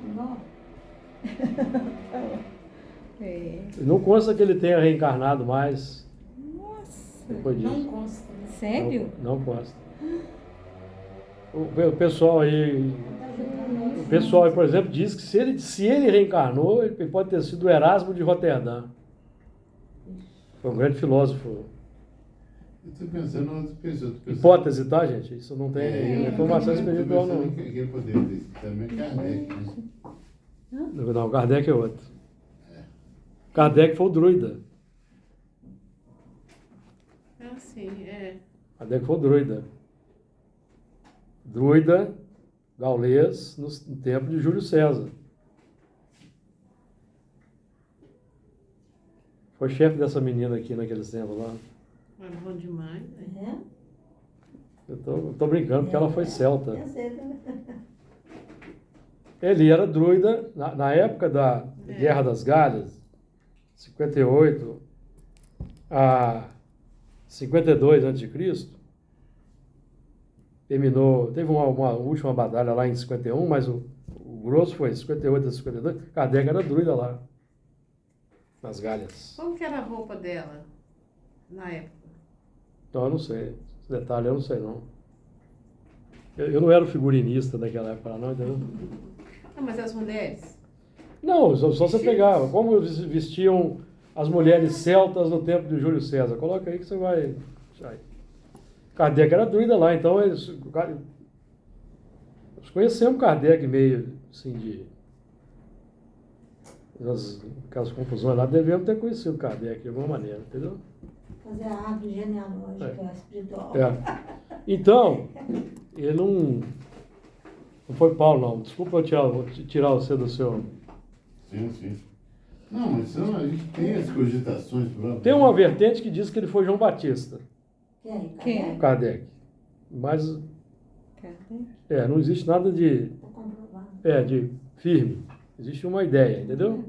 Igual. Não consta que ele tenha reencarnado mais. Nossa. Depois disso. Não consta. Sério? Não consta. O pessoal aí, por exemplo, diz que se ele reencarnou, ele pode ter sido o Erasmo de Roterdã. Foi um grande filósofo. Eu estou pensando em outras pessoas. Hipótese, tá, gente? Isso não tem informação espiritual, não. Quem poderia ter sido também Kardec, né? Não, Kardec é outro. Kardec foi o druida. Sim, Kardec foi o druida. Druida gaulês no tempo de Júlio César. Foi chefe dessa menina aqui naqueles tempos lá. Era bom demais. Né? Eu tô brincando porque ela foi celta. Eu sei também. Ele era druida na época da Guerra das Galhas, 58 a 52 a.C. Terminou, teve uma última batalha lá em 51, mas o grosso foi 58 a 52. Kardec era druida lá. nas galhas. Como que era a roupa dela na época? Então eu não sei. Esse detalhe eu não sei não. Eu não era o figurinista daquela época, não, entendeu? Ah, mas as mulheres? Não, só você pegava. Como vestiam as mulheres celtas no tempo de Júlio César. Coloca aí que você vai... Kardec era druida lá, então eles conhecemos Kardec meio assim de... Aquelas confusões lá, devemos ter conhecido Kardec de alguma maneira, entendeu? Fazer a árvore genealógica espiritual. Então, ele não foi Paulo, não. Desculpa eu vou tirar você do seu... Sim. Não, mas a gente tem as cogitações próprias. Tem uma vertente que diz que ele foi João Batista, Quem? Kardec. Mas, Cadê? não existe nada de Está comprovado. de firme. Existe uma ideia, entendeu?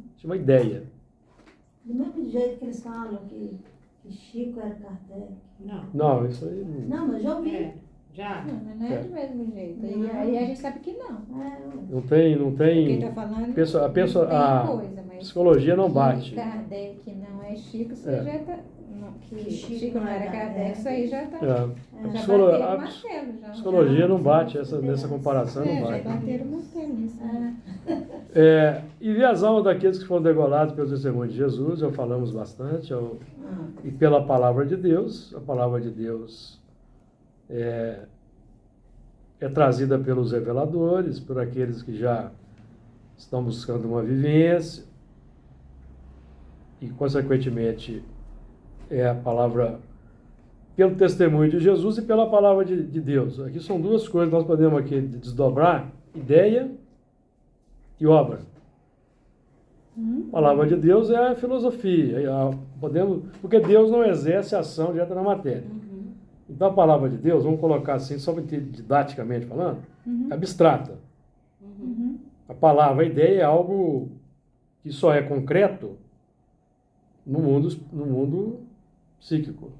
Existe uma ideia. Do mesmo jeito que eles falam que Chico era Kardec. Não. Não, isso aí... Não, mas já ouvi. É, já? Não, mas não é do mesmo jeito. E aí a gente sabe que não. Não tem... Quem tá falando A coisa, mas psicologia não bate. que Kardec não é Chico, isso É. aí já tá... Não, que Que Chico não era Kardec, isso aí já tá... A Já psicolo- bateram o a martelo, já. psicologia não bate, nessa comparação não Já bate. bateram o martelo nisso. E ver as almas daqueles que foram degolados pelo testemunho de Jesus, já falamos bastante, e pela palavra de Deus. A palavra de Deus é trazida pelos reveladores, por aqueles que já estão buscando uma vivência, e, consequentemente, é a palavra pelo testemunho de Jesus e pela palavra de Deus. Aqui são duas coisas, nós podemos aqui desdobrar: ideia e obra. A palavra de Deus é a filosofia. Porque Deus não exerce ação direta na matéria. Então a palavra de Deus, vamos colocar assim, só didaticamente falando, é abstrata. A palavra, a ideia é algo que só é concreto no mundo psíquico,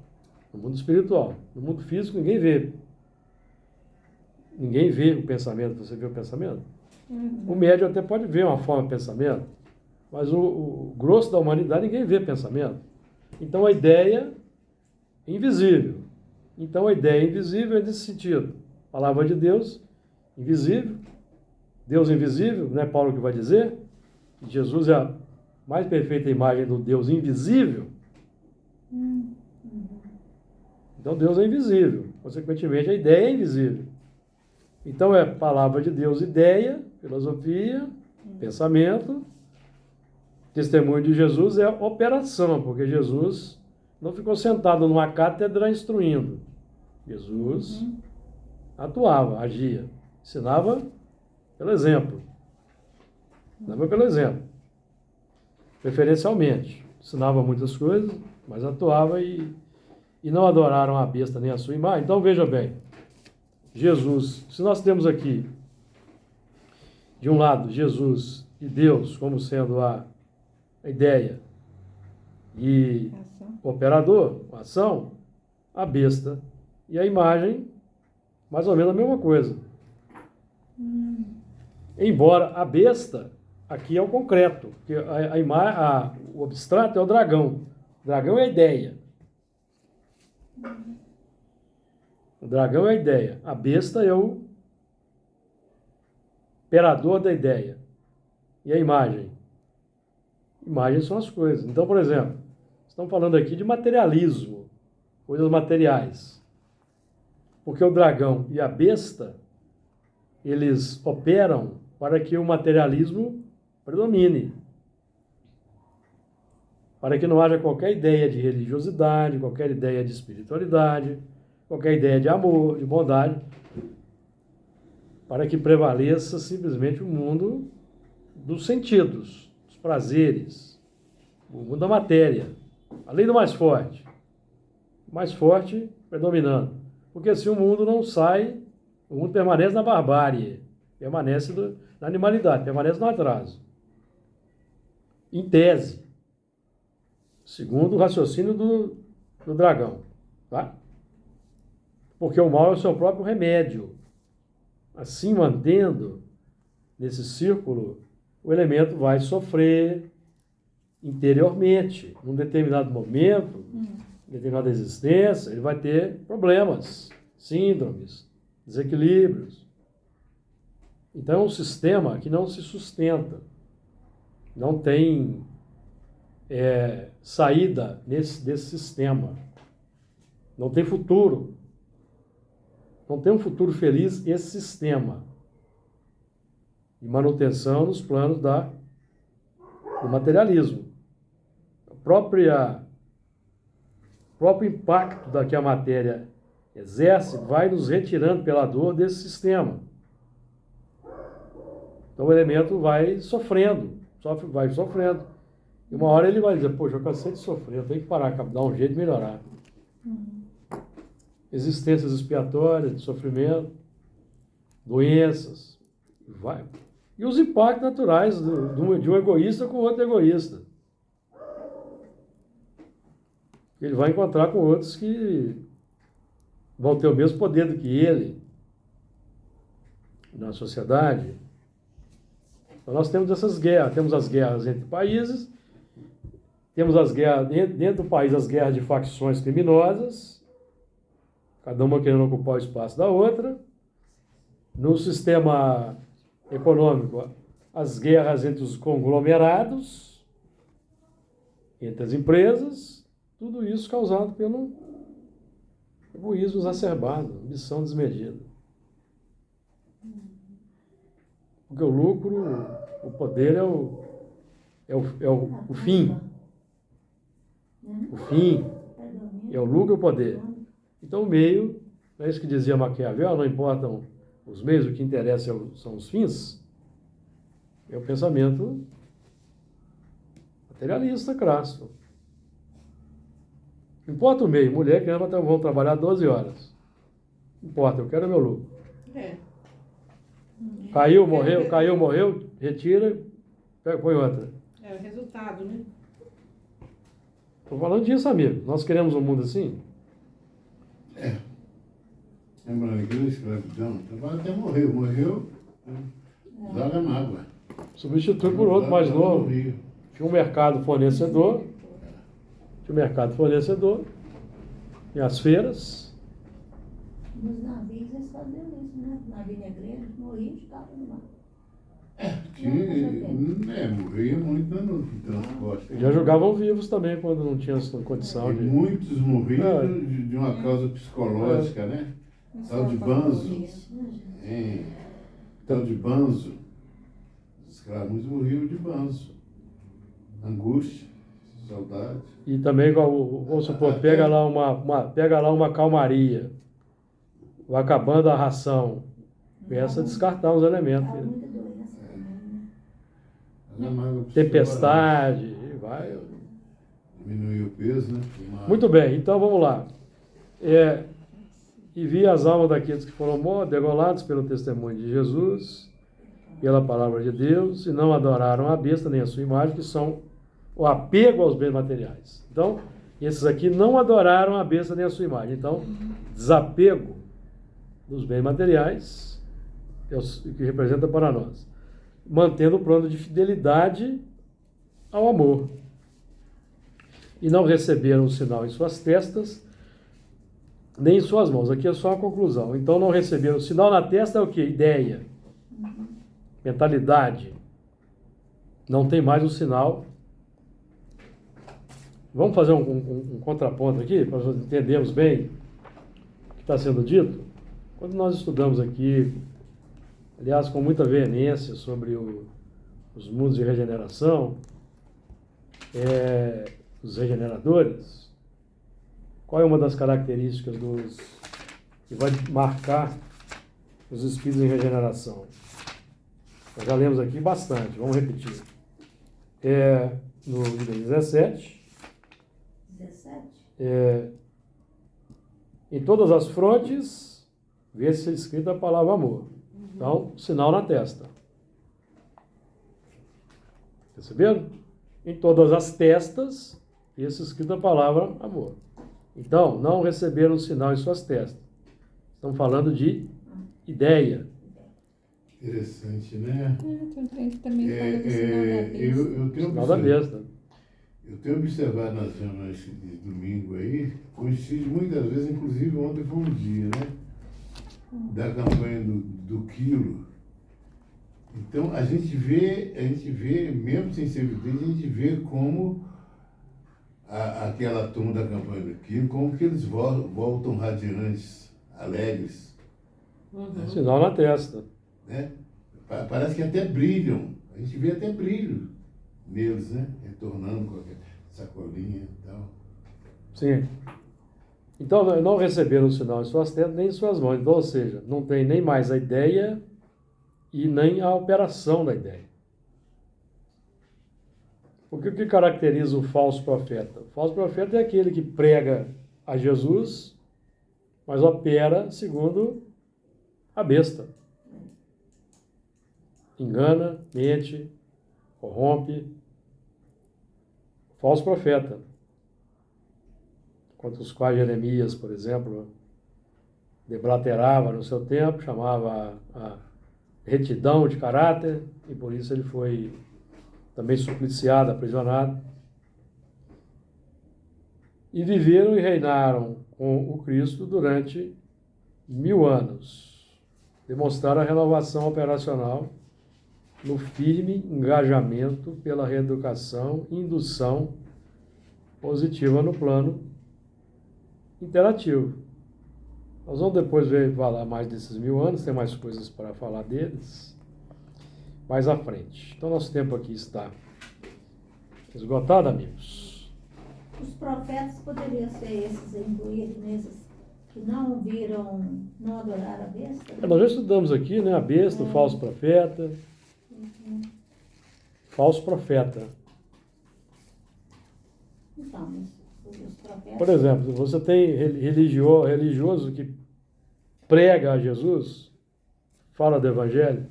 no mundo espiritual. No mundo físico ninguém vê. Ninguém vê o pensamento. Você vê o pensamento? O médium até pode ver uma forma de pensamento, mas o grosso da humanidade ninguém vê pensamento. Então a ideia é invisível. Então a ideia invisível é nesse sentido. Palavra de Deus, invisível. Deus invisível, não é Paulo que vai dizer? Que Jesus é a mais perfeita imagem do Deus invisível. Então Deus é invisível. Consequentemente, a ideia é invisível. Então é palavra de Deus, ideia, filosofia, pensamento. Testemunho de Jesus é operação, porque Jesus não ficou sentado numa cátedra instruindo. Jesus atuava, agia, ensinava pelo exemplo. Ensinava pelo exemplo. Preferencialmente. Ensinava muitas coisas, mas atuava e não adoraram a besta nem a sua imagem. Então veja bem, Jesus, se nós temos aqui, de um lado, Jesus e Deus como sendo a ideia e o operador, a ação, a besta e a imagem, mais ou menos a mesma coisa. Embora a besta, aqui é o concreto, porque o abstrato é o dragão. O dragão é a ideia. O dragão é a ideia. A besta é o operador da ideia. E a imagem? Imagens são as coisas. Então, por exemplo, estamos falando aqui de materialismo, coisas materiais. Porque o dragão e a besta, eles operam para que o materialismo predomine. Para que não haja qualquer ideia de religiosidade, qualquer ideia de espiritualidade, qualquer ideia de amor, de bondade, para que prevaleça simplesmente o mundo dos sentidos, dos prazeres, o mundo da matéria, a lei do mais forte. O mais forte predominando. Porque assim o mundo não sai, o mundo permanece na barbárie, permanece na animalidade, permanece no atraso. Em tese, segundo o raciocínio do dragão. Tá? Porque o mal é o seu próprio remédio. Assim, mantendo nesse círculo, o elemento vai sofrer interiormente. Num determinado momento, em determinada existência, ele vai ter problemas, síndromes, desequilíbrios. Então, é um sistema que não se sustenta. Não tem saída desse sistema. Não tem futuro. Não tem um futuro feliz esse sistema de manutenção nos planos do materialismo. O próprio impacto que a matéria exerce vai nos retirando pela dor desse sistema. Então o elemento vai sofrendo. E uma hora ele vai dizer, poxa, eu cansei de sofrer, eu tenho que parar, dar um jeito de melhorar. Existências expiatórias, de sofrimento, doenças, vai. E os impactos naturais de um egoísta com outro egoísta. Ele vai encontrar com outros que vão ter o mesmo poder do que ele na sociedade. Então nós temos essas guerras, temos as guerras entre países, temos as guerras dentro do país, as guerras de facções criminosas, cada uma querendo ocupar o espaço da outra. No sistema econômico, as guerras entre os conglomerados, entre as empresas, tudo isso causado pelo egoísmo exacerbado, ambição desmedida. Porque o lucro, o poder é o fim. O fim é o lucro e o poder. Então o meio, é isso que dizia Maquiavel, não importam os meios, o que interessa são os fins. É o pensamento materialista crasso. Não importa o meio, mulher que ama vão trabalhar 12 horas. Não importa, eu quero meu lucro. Caiu, morreu, retira, põe outra. É o resultado, né? Estou falando disso, amigo. Nós queremos um mundo assim? Lembrando que na escravidão, até morreu, joga na água. Substitui por outro mais novo. Tinha um mercado fornecedor, e as feiras. Nos navios eles faziam isso, né? Navio negreiro, eles morriam e estavam no mar. Morria muito no transporte. Já jogavam vivos também quando não tinha condição de... Muitos morriam de uma causa psicológica, né? Tal de banzo. Tal de banzo. Os escravos morriam de banzo. Angústia, saudade. E também, vamos supor, pega lá uma calmaria, vai acabando a ração, começa a descartar os elementos. Tempestade, vai. Diminuir o peso, né? Muito bem, então vamos lá. E vi as almas daqueles que foram degolados pelo testemunho de Jesus, pela palavra de Deus, e não adoraram a besta nem a sua imagem, que são o apego aos bens materiais. Então, esses aqui não adoraram a besta nem a sua imagem. Então, desapego dos bens materiais é o que representa para nós, mantendo o plano de fidelidade ao amor. E não receberam o sinal em suas testas, nem em suas mãos. Aqui é só a conclusão. Então, não receberam o sinal na testa é o quê? Ideia. Mentalidade. Não tem mais o sinal. Vamos fazer um contraponto aqui, para entendermos bem o que está sendo dito? Quando nós estudamos aqui, aliás, com muita veemência, sobre os mundos de regeneração, os regeneradores, qual é uma das características que vai marcar os espíritos em regeneração? Nós já lemos aqui bastante, vamos repetir. No item 17. Em todas as frontes, vê-se escrita a palavra amor. Então, sinal na testa. Perceberam? Em todas as testas, vê-se escrita a palavra amor. Então, não receberam sinal em suas testas. Estamos falando de ideia. Interessante, né? Tem também fala do sinal da besta. Eu tenho Sinal da besta. Eu tenho observado nas reuniões de domingo aí, coincide muitas vezes, inclusive ontem foi um dia, né? Da campanha do quilo. Então a gente vê, mesmo sem ser vidente, a gente vê como aquela turma da campanha do quilo, como que eles voltam radiantes, alegres. Uhum. Sinal na testa. Né? Parece que até brilham. A gente vê até brilho neles, né? Retornando com aquela sacolinha e tal. Sim. Então, não receberam o sinal em suas testas nem em suas mãos. Então, ou seja, não tem nem mais a ideia e nem a operação da ideia. Porque o que caracteriza o falso profeta? O falso profeta é aquele que prega a Jesus, mas opera segundo a besta. Engana, mente, corrompe. Falso profeta. Contra os quais Jeremias, por exemplo, deblaterava no seu tempo, chamava a retidão de caráter, e por isso ele foi também supliciado, aprisionado. E viveram e reinaram com o Cristo durante 1000 anos. Demonstraram a renovação operacional no firme engajamento pela reeducação e indução positiva no plano interativo. Nós vamos depois falar mais desses 1000 anos, tem mais coisas para falar deles mais à frente. Então, nosso tempo aqui está esgotado, amigos. Os profetas poderiam ser esses incluídos nesses que não viram, não adoraram a besta? Nós já estudamos aqui, né, a besta, o falso profeta. Falso profeta. Então, os profetas... Por exemplo, você tem religioso que prega a Jesus, fala do evangelho,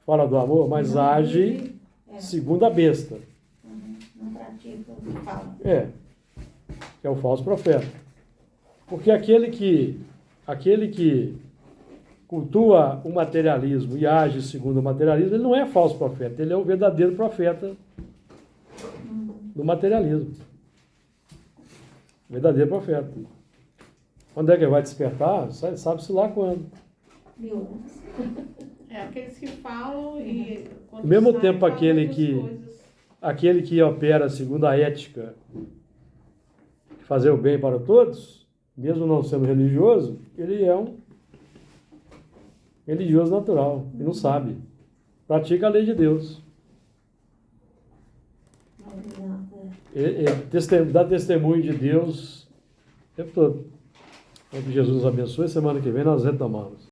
fala do amor, mas não age vive, segundo a besta. não pratica o que fala. Que é o falso profeta. Porque aquele que cultua o materialismo e age segundo o materialismo, ele não é falso profeta, ele é o verdadeiro profeta do materialismo. Verdadeiro profeta. Quando é que ele vai despertar? Sabe-se lá quando. 1000 anos. É aqueles que falam e... Ao mesmo tempo, falam aquele outras que opera segundo a ética, fazer o bem para todos, mesmo não sendo religioso, ele é um religioso natural, e não sabe. Pratica a lei de Deus. Ele dá testemunho de Deus o tempo todo. Então, que Jesus nos abençoe. Semana que vem nós retomamos.